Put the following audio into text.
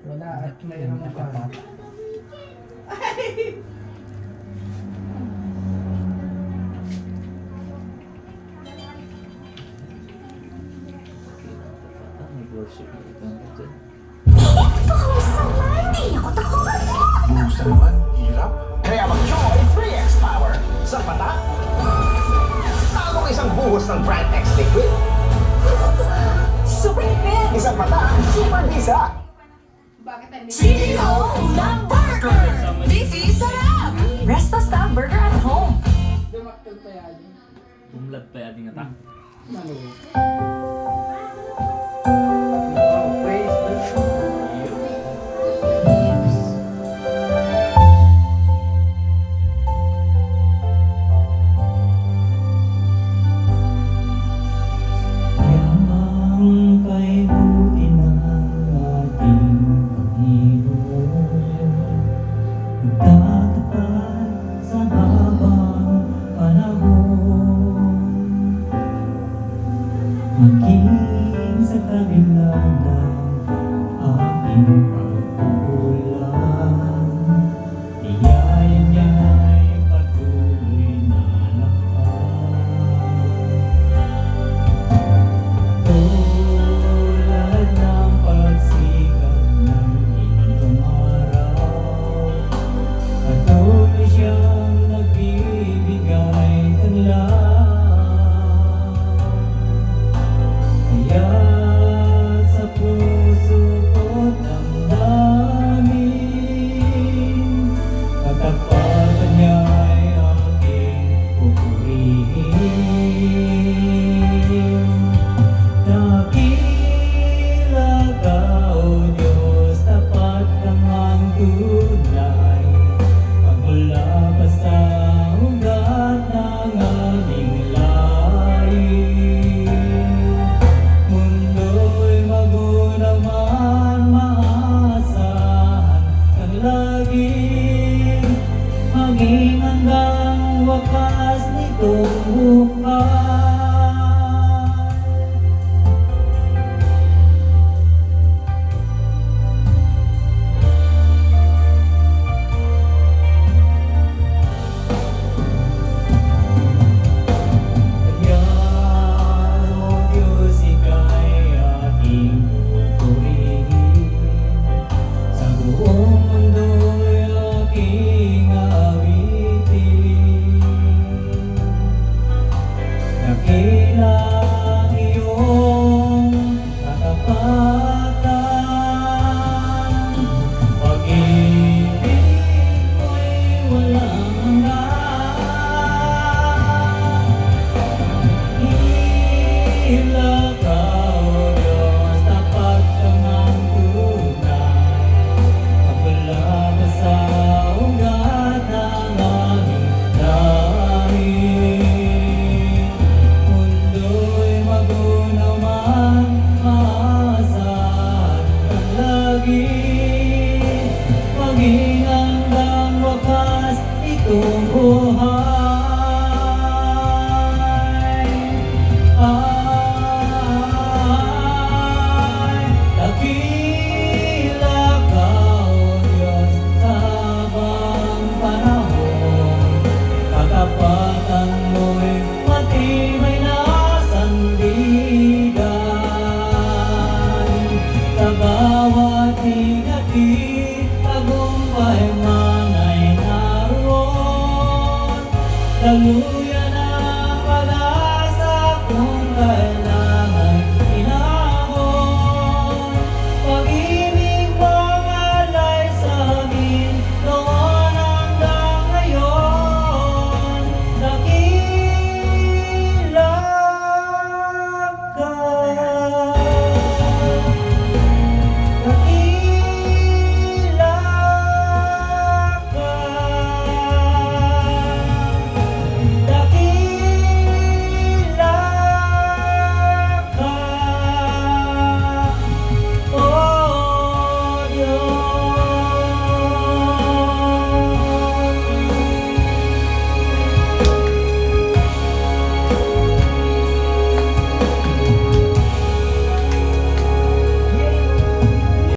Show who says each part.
Speaker 1: Wala at mayroon pa.
Speaker 2: Worship ito dyan.
Speaker 3: Hindi ako takot!
Speaker 4: Lusa naman, hirap.
Speaker 5: Kaya mag-Joy 3X Power sa mata. Talong isang buhos ng Brand X Liquid.
Speaker 3: Super nipid!
Speaker 5: Isang mata, super bisa.
Speaker 3: CEO ng Burger! Beefy sarap! Resto style burger at home!
Speaker 1: Dumaktal pa yan.
Speaker 2: Bumlad pa yan nga ta.
Speaker 1: Ano? Oh, praise the
Speaker 6: Yamang kay buti ng ating Panginoon, nagtatapat sa habang panahon, maging sa kabila ng aking